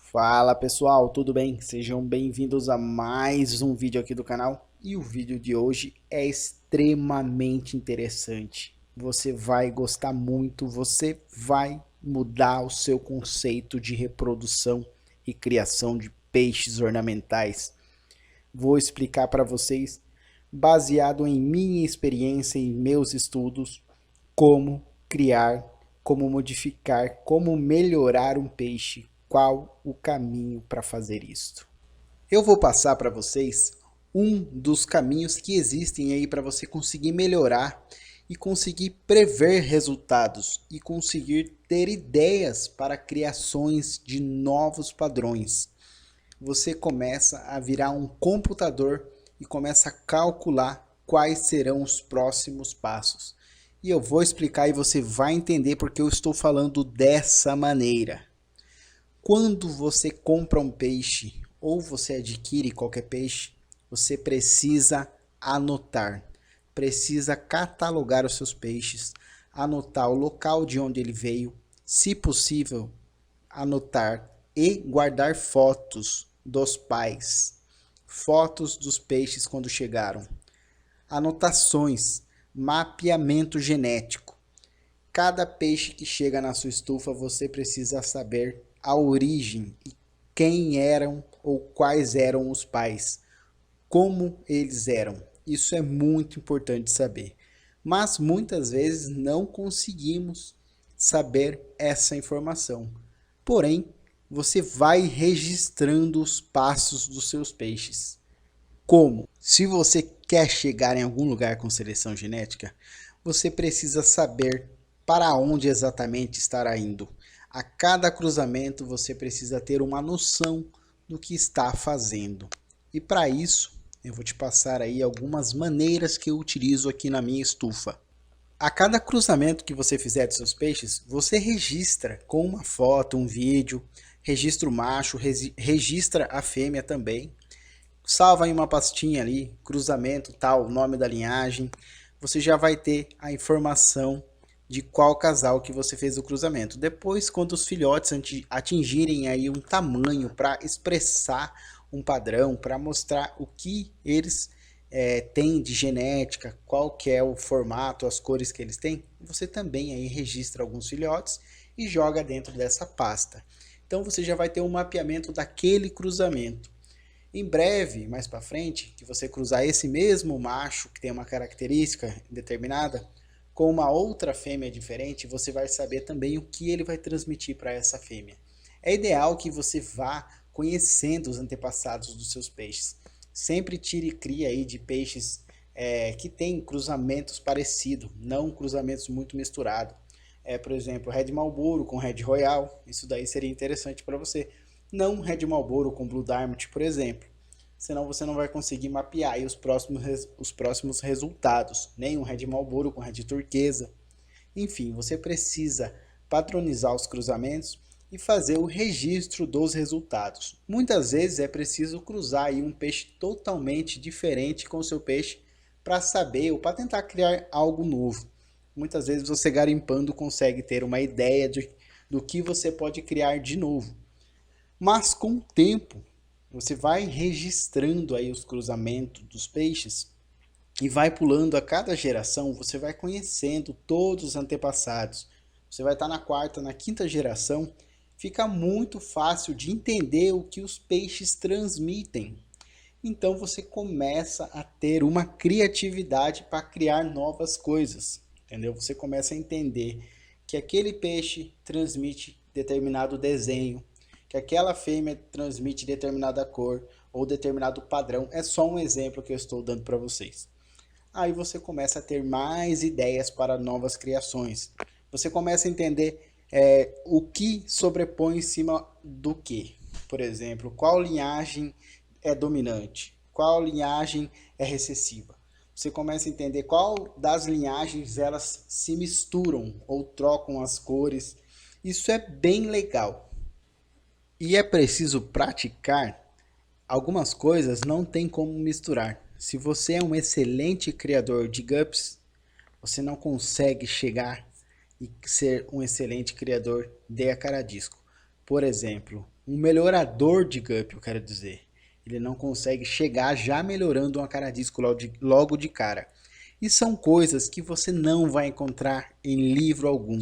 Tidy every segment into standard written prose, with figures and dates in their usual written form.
Fala pessoal, tudo bem? Sejam bem-vindos a mais um vídeo aqui do canal. E o vídeo de hoje é extremamente interessante. Você vai gostar muito, você vai mudar o seu conceito de reprodução e criação de peixes ornamentais. Vou explicar para vocês, baseado em minha experiência e meus estudos, como criar, como modificar, como melhorar um peixe, qual o caminho para fazer isto. Eu vou passar para vocês um dos caminhos que existem aí para você conseguir melhorar e conseguir prever resultados e conseguir ter ideias para criações de novos padrões. Você começa a virar um computador e começa a calcular quais serão os próximos passos. E eu vou explicar e você vai entender porque eu estou falando dessa maneira. Quando você compra um peixe ou você adquire qualquer peixe, você precisa anotar, precisa catalogar os seus peixes, anotar o local de onde ele veio, se possível, anotar e guardar fotos dos pais, fotos dos peixes quando chegaram, anotações, mapeamento genético. Cada peixe que chega na sua estufa, você precisa saber a origem e quem eram ou quais eram os pais, como eles eram. Isso é muito importante saber. Mas muitas vezes não conseguimos saber essa informação. Porém, você vai registrando os passos dos seus peixes. Como? Se você quer chegar em algum lugar com seleção genética, você precisa saber para onde exatamente estará indo. A cada cruzamento você precisa ter uma noção do que está fazendo. E para isso, eu vou te passar aí algumas maneiras que eu utilizo aqui na minha estufa. A cada cruzamento que você fizer de seus peixes, você registra com uma foto, um vídeo, registra o macho, registra a fêmea também. Salva em uma pastinha ali, cruzamento, tal, nome da linhagem. Você já vai ter a informação de qual casal que você fez o cruzamento. Depois, quando os filhotes atingirem aí um tamanho para expressar um padrão, para mostrar o que eles têm de genética, qual que é o formato, as cores que eles têm, você também aí registra alguns filhotes e joga dentro dessa pasta. Então você já vai ter um mapeamento daquele cruzamento. Em breve, mais para frente, que você cruzar esse mesmo macho que tem uma característica determinada com uma outra fêmea diferente, você vai saber também o que ele vai transmitir para essa fêmea. É ideal que você vá conhecendo os antepassados dos seus peixes. Sempre tire cria aí de peixes que têm cruzamentos parecidos, não cruzamentos muito misturados. Por exemplo, Red Marlboro com Red Royal, isso daí seria interessante para você. Não Red Marlboro com Blue Diamond, por exemplo. Senão você não vai conseguir mapear aí os próximos resultados. Nem um Red Marlboro com Red Turquesa. Enfim, você precisa padronizar os cruzamentos e fazer o registro dos resultados. Muitas vezes é preciso cruzar aí um peixe totalmente diferente com o seu peixe para saber ou para tentar criar algo novo. Muitas vezes você garimpando consegue ter uma ideia do que você pode criar de novo. Mas com o tempo, você vai registrando aí os cruzamentos dos peixes e vai pulando a cada geração, você vai conhecendo todos os antepassados. Você vai estar na quarta, na quinta geração, fica muito fácil de entender o que os peixes transmitem. Então você começa a ter uma criatividade para criar novas coisas, entendeu? Você começa a entender que aquele peixe transmite determinado desenho, que aquela fêmea transmite determinada cor ou determinado padrão. É só um exemplo que eu estou dando para vocês. Aí você começa a ter mais ideias para novas criações. Você começa a entender o que sobrepõe em cima do que. Por exemplo, qual linhagem é dominante, qual linhagem é recessiva. Você começa a entender qual das linhagens elas se misturam ou trocam as cores. Isso é bem legal. E é preciso praticar. Algumas coisas não tem como misturar. Se você é um excelente criador de gups, você não consegue chegar e ser um excelente criador de acaradisco. Por exemplo, um melhorador de gup, eu quero dizer. Ele não consegue chegar já melhorando uma cara-disco logo de cara. E são coisas que você não vai encontrar em livro algum.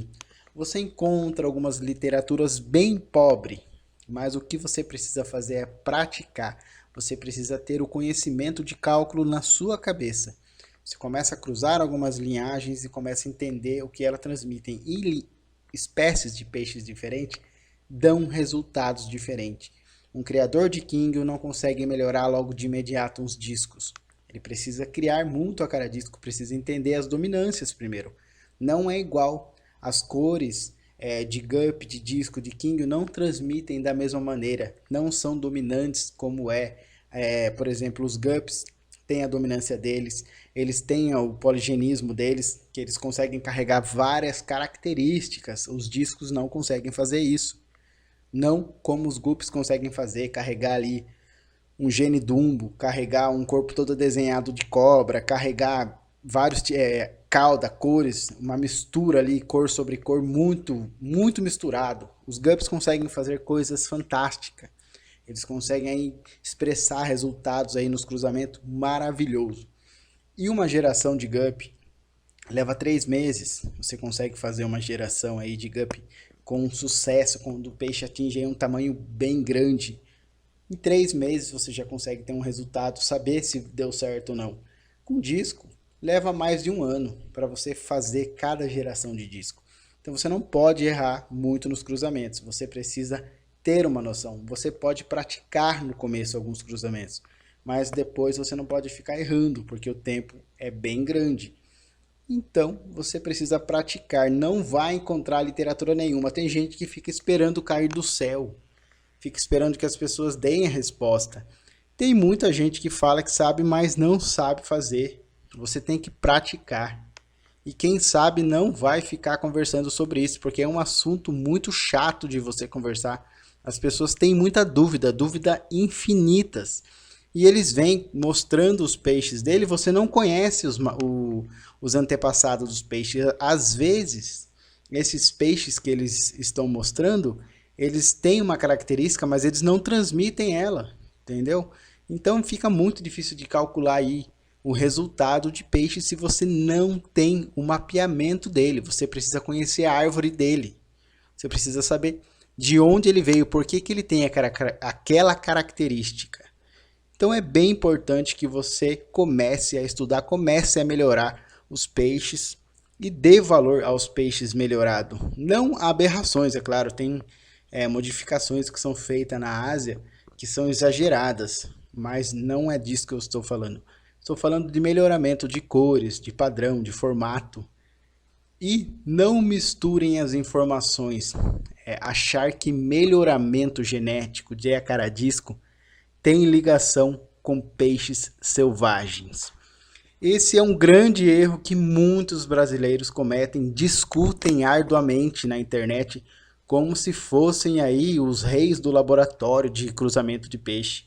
Você encontra algumas literaturas bem pobres, mas o que você precisa fazer é praticar. Você precisa ter o conhecimento de cálculo na sua cabeça. Você começa a cruzar algumas linhagens e começa a entender o que elas transmitem. E espécies de peixes diferentes dão resultados diferentes. Um criador de King não consegue melhorar logo de imediato uns discos. Ele precisa criar muito a cara disco, precisa entender as dominâncias primeiro. Não é igual. As cores de gup, de disco, de King não transmitem da mesma maneira. Não são dominantes como por exemplo, os gups têm a dominância deles. Eles têm o poligenismo deles, que eles conseguem carregar várias características. Os discos não conseguem fazer isso. Não como os gups conseguem fazer, carregar ali um gene Dumbo, carregar um corpo todo desenhado de cobra, carregar vários cauda, cores, uma mistura ali, cor sobre cor, muito misturado. Os gups conseguem fazer coisas fantásticas. Eles conseguem aí expressar resultados aí nos cruzamentos maravilhosos. E uma geração de gup leva 3 meses. Você consegue fazer uma geração aí de gup com sucesso, quando o peixe atinge um tamanho bem grande. Em 3 meses você já consegue ter um resultado, saber se deu certo ou não. Com disco, leva mais de 1 ano para você fazer cada geração de disco. Então você não pode errar muito nos cruzamentos, você precisa ter uma noção. Você pode praticar no começo alguns cruzamentos, mas depois você não pode ficar errando, porque o tempo é bem grande. Então, você precisa praticar, não vai encontrar literatura nenhuma. Tem gente que fica esperando cair do céu, fica esperando que as pessoas deem a resposta. Tem muita gente que fala que sabe, mas não sabe fazer. Você tem que praticar. E quem sabe não vai ficar conversando sobre isso, porque é um assunto muito chato de você conversar. As pessoas têm muita dúvida, infinitas. E eles vêm mostrando os peixes dele, você não conhece os antepassados dos peixes. Às vezes, esses peixes que eles estão mostrando, eles têm uma característica, mas eles não transmitem ela, entendeu? Então fica muito difícil de calcular aí o resultado de peixe se você não tem o mapeamento dele. Você precisa conhecer a árvore dele. Você precisa saber de onde ele veio, por que ele tem aquela característica. Então é bem importante que você comece a estudar, comece a melhorar os peixes e dê valor aos peixes melhorados. Não aberrações, é claro, tem modificações que são feitas na Ásia que são exageradas, mas não é disso que eu estou falando. Estou falando de melhoramento de cores, de padrão, de formato. E não misturem as informações. Achar que melhoramento genético de acaradisco tem ligação com peixes selvagens. Esse é um grande erro que muitos brasileiros cometem, discutem arduamente na internet, como se fossem aí os reis do laboratório de cruzamento de peixe,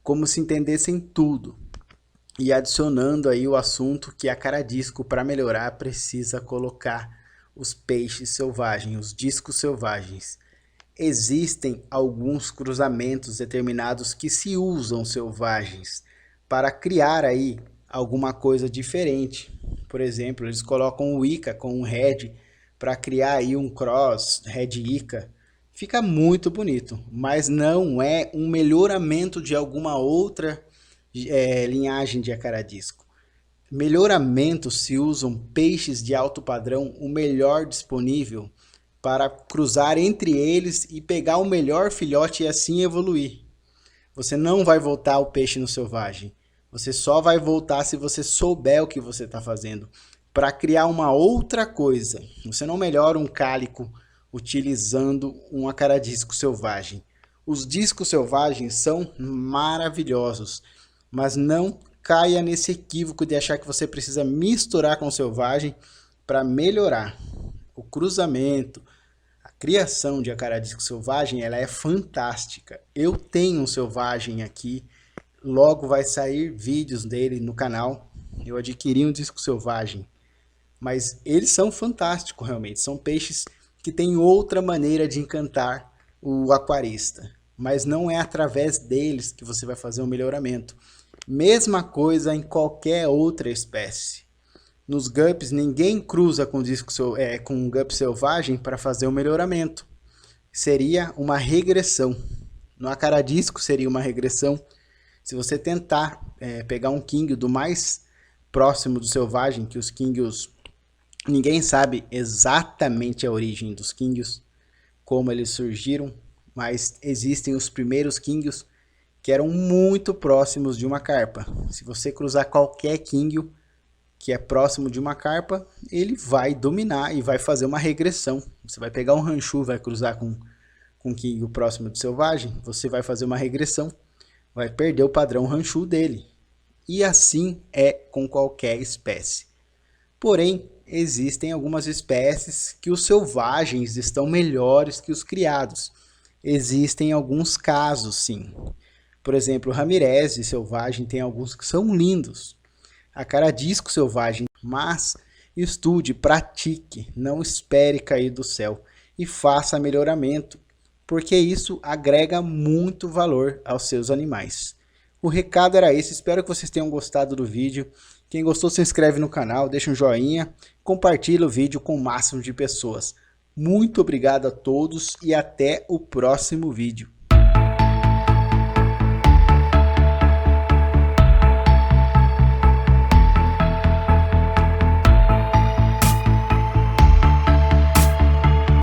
como se entendessem tudo. E adicionando aí o assunto que a acaradisco, para melhorar, precisa colocar os peixes selvagens, os discos selvagens. Existem alguns cruzamentos determinados que se usam selvagens para criar aí alguma coisa diferente. Por exemplo, eles colocam o Ica com o Red para criar aí um cross Red Ica. Fica muito bonito, mas não é um melhoramento de alguma outra linhagem de acaradisco. Melhoramento se usam peixes de alto padrão, o melhor disponível, para cruzar entre eles e pegar o melhor filhote e assim evoluir. Você não vai voltar o peixe no selvagem. Você só vai voltar se você souber o que você está fazendo. Para criar uma outra coisa. Você não melhora um cálico utilizando um acaradisco selvagem. Os discos selvagens são maravilhosos, mas não caia nesse equívoco de achar que você precisa misturar com o selvagem para melhorar. O cruzamento, a criação de acaradisco selvagem, ela é fantástica. Eu tenho um selvagem aqui, logo vai sair vídeos dele no canal. Eu adquiri um disco selvagem, mas eles são fantásticos realmente. São peixes que têm outra maneira de encantar o aquarista. mas não é através deles que você vai fazer um melhoramento. Mesma coisa em qualquer outra espécie. Nos gups, ninguém cruza com um gup selvagem para fazer um melhoramento. Seria uma regressão. No acaradisco seria uma regressão. Se você tentar pegar um Kingyo do mais próximo do selvagem, que os Kingyos, ninguém sabe exatamente a origem dos Kingyos, como eles surgiram, mas existem os primeiros Kingyos que eram muito próximos de uma carpa. Se você cruzar qualquer Kingyo que é próximo de uma carpa, ele vai dominar e vai fazer uma regressão. Você vai pegar um Ranchu, vai cruzar com um Kingyo próximo do selvagem, você vai fazer uma regressão, vai perder o padrão Ranchu dele. E assim é com qualquer espécie. Porém, existem algumas espécies que os selvagens estão melhores que os criados. Existem alguns casos, sim. Por exemplo, o Ramirez selvagem tem alguns que são lindos. Acaradisco selvagem, mas estude, pratique, não espere cair do céu e faça melhoramento, porque isso agrega muito valor aos seus animais. O recado era esse, espero que vocês tenham gostado do vídeo. Quem gostou, se inscreve no canal, deixa um joinha, compartilha o vídeo com o máximo de pessoas. Muito obrigado a todos e até o próximo vídeo.